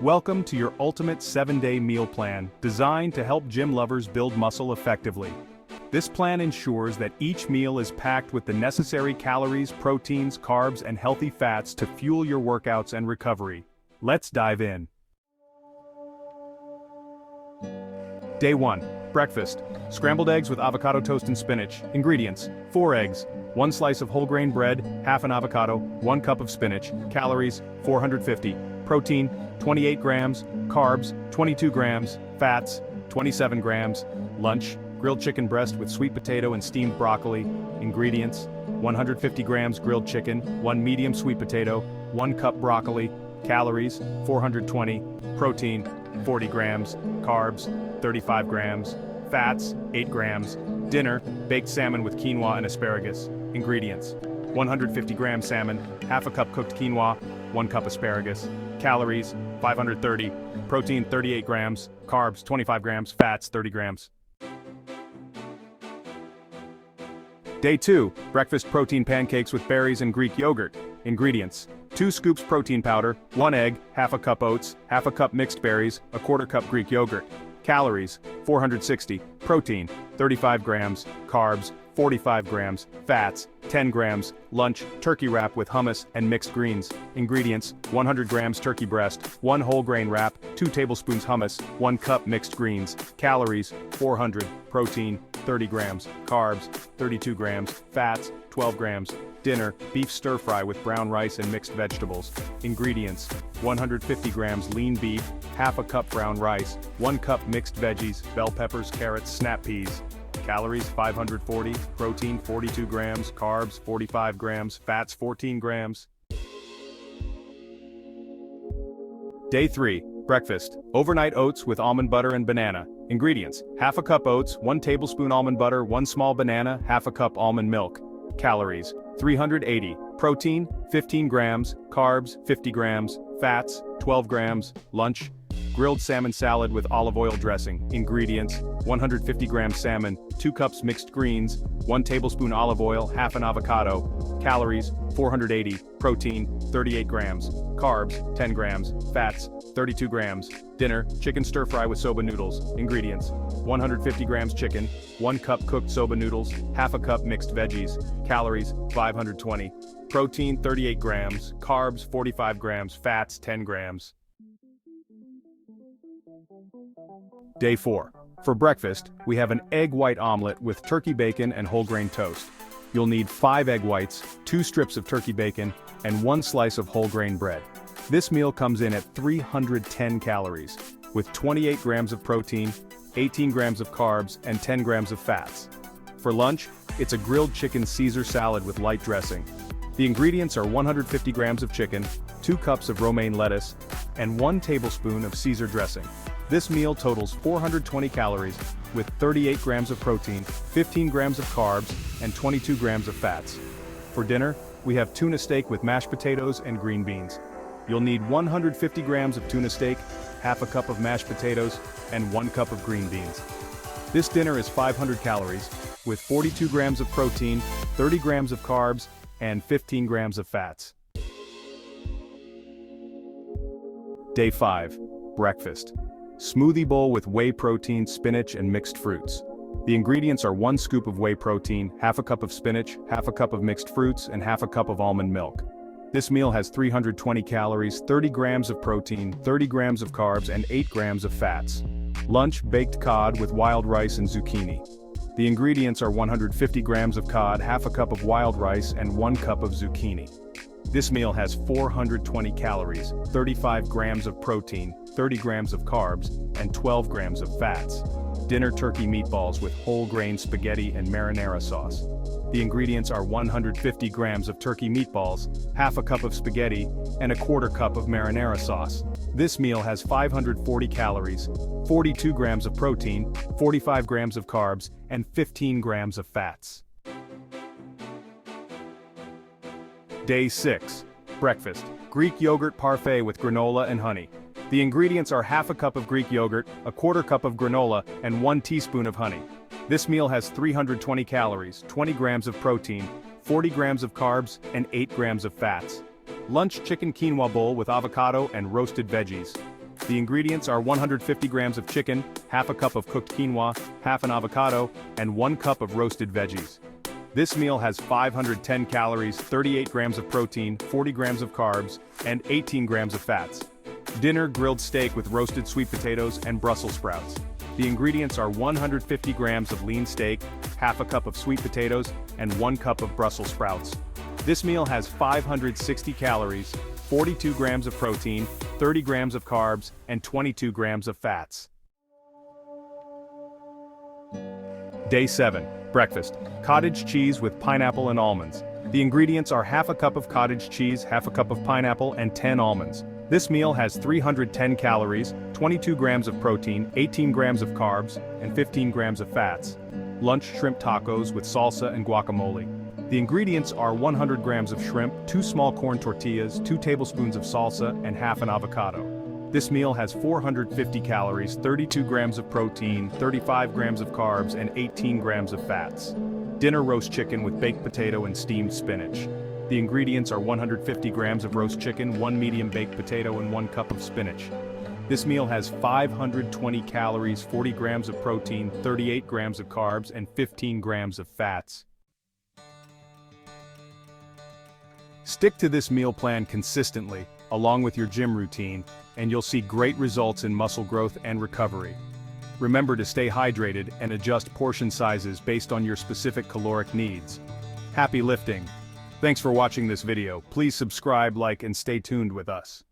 Welcome to your ultimate 7-day meal plan, designed to help gym lovers build muscle effectively. This plan ensures that each meal is packed with the necessary calories, proteins, carbs, and healthy fats to fuel your workouts and recovery. Let's dive in. Day 1. Breakfast. Scrambled eggs with avocado toast and spinach. Ingredients: 4 eggs, 1 slice of whole grain bread, half an avocado, 1 cup of spinach. Calories: 450. Protein: 28 grams. Carbs: 22 grams. Fats: 27 grams. Lunch: grilled chicken breast with sweet potato and steamed broccoli. Ingredients: 150 grams grilled chicken, 1 medium sweet potato, 1 cup broccoli. Calories: 420. Protein: 40 grams. Carbs: 35 grams. Fats: 8 grams. Dinner: baked salmon with quinoa and asparagus. Ingredients: 150 grams salmon, half a cup cooked quinoa, 1 cup asparagus. Calories: 530. Protein: 38 grams. Carbs: 25 grams. Fats: 30 grams. Day 2. Breakfast protein pancakes with berries and Greek yogurt. Ingredients: 2 scoops protein powder, 1 egg, half a cup oats, half a cup mixed berries, a quarter cup Greek yogurt. Calories: 460. Protein: 35 grams. Carbs: 45 grams. Fats: 10 grams. Lunch: turkey wrap with hummus and mixed greens. Ingredients: 100 grams turkey breast, 1 whole grain wrap, 2 tablespoons hummus, 1 cup mixed greens. Calories: 400. Protein: 30 grams. Carbs: 32 grams. Fats: 12 grams. Dinner: beef stir fry with brown rice and mixed vegetables. Ingredients: 150 grams lean beef, half a cup brown rice, 1 cup mixed veggies, bell peppers, carrots, snap peas. Calories: 540, protein: 42 grams, carbs: 45 grams, fats: 14 grams. Day 3. Breakfast. Overnight oats with almond butter and banana. Ingredients: half a cup oats, 1 tablespoon almond butter, 1 small banana, half a cup almond milk. Calories: 380. Protein: 15 grams, carbs: 50 grams, fats: 12 grams. Lunch: grilled salmon salad with olive oil dressing. Ingredients: 150 grams salmon, 2 cups mixed greens, 1 tablespoon olive oil, half an avocado. Calories: 480. Protein: 38 grams. Carbs: 10 grams. Fats: 32 grams. Dinner: chicken stir fry with soba noodles. Ingredients: 150 grams chicken, 1 cup cooked soba noodles, half a cup mixed veggies. Calories: 520. Protein: 38 grams. Carbs: 45 grams. Fats: 10 grams. Day 4. For breakfast, we have an egg white omelet with turkey bacon and whole grain toast. You'll need 5 egg whites, 2 strips of turkey bacon, and 1 slice of whole grain bread. This meal comes in at 310 calories, with 28 grams of protein, 18 grams of carbs, and 10 grams of fats. For lunch, it's a grilled chicken Caesar salad with light dressing. The ingredients are 150 grams of chicken, 2 cups of romaine lettuce, and 1 tablespoon of Caesar dressing. This meal totals 420 calories, with 38 grams of protein, 15 grams of carbs, and 22 grams of fats. For dinner, we have tuna steak with mashed potatoes and green beans. You'll need 150 grams of tuna steak, half a cup of mashed potatoes, and 1 cup of green beans. This dinner is 500 calories, with 42 grams of protein, 30 grams of carbs, and 15 grams of fats. Day 5. Breakfast. Smoothie bowl with whey protein, spinach, and mixed fruits. The ingredients are 1 scoop of whey protein, half a cup of spinach, half a cup of mixed fruits, and half a cup of almond milk. This meal has 320 calories, 30 grams of protein, 30 grams of carbs, and 8 grams of fats. Lunch: baked cod with wild rice and zucchini. The ingredients are 150 grams of cod, half a cup of wild rice, and 1 cup of zucchini. This meal has 420 calories, 35 grams of protein, 30 grams of carbs, and 12 grams of fats. Dinner: turkey meatballs with whole grain spaghetti and marinara sauce. The ingredients are 150 grams of turkey meatballs, half a cup of spaghetti, and a quarter cup of marinara sauce. This meal has 540 calories, 42 grams of protein, 45 grams of carbs, and 15 grams of fats. Day 6. Breakfast. Greek yogurt parfait with granola and honey. The ingredients are half a cup of Greek yogurt, a quarter cup of granola, and 1 teaspoon of honey. This meal has 320 calories, 20 grams of protein, 40 grams of carbs, and 8 grams of fats. Lunch: chicken quinoa bowl with avocado and roasted veggies. The ingredients are 150 grams of chicken, half a cup of cooked quinoa, half an avocado, and 1 cup of roasted veggies. This meal has 510 calories, 38 grams of protein, 40 grams of carbs, and 18 grams of fats. Dinner: grilled steak with roasted sweet potatoes and Brussels sprouts. The ingredients are 150 grams of lean steak, half a cup of sweet potatoes, and 1 cup of Brussels sprouts. This meal has 560 calories, 42 grams of protein, 30 grams of carbs, and 22 grams of fats. Day 7. Breakfast: cottage cheese with pineapple and almonds. The ingredients are half a cup of cottage cheese, half a cup of pineapple, and 10 almonds. This meal has 310 calories, 22 grams of protein, 18 grams of carbs, and 15 grams of fats. Lunch: shrimp tacos with salsa and guacamole. The ingredients are 100 grams of shrimp, 2 small corn tortillas, 2 tablespoons of salsa, and half an avocado. This meal has 450 calories, 32 grams of protein, 35 grams of carbs, and 18 grams of fats. Dinner: roast chicken with baked potato and steamed spinach. The ingredients are 150 grams of roast chicken, 1 medium baked potato, and 1 cup of spinach. This meal has 520 calories, 40 grams of protein, 38 grams of carbs, and 15 grams of fats. Stick to this meal plan consistently, along with your gym routine, and you'll see great results in muscle growth and recovery. Remember to stay hydrated and adjust portion sizes based on your specific caloric needs. Happy lifting! Thanks for watching this video. Please subscribe, like, and stay tuned with us.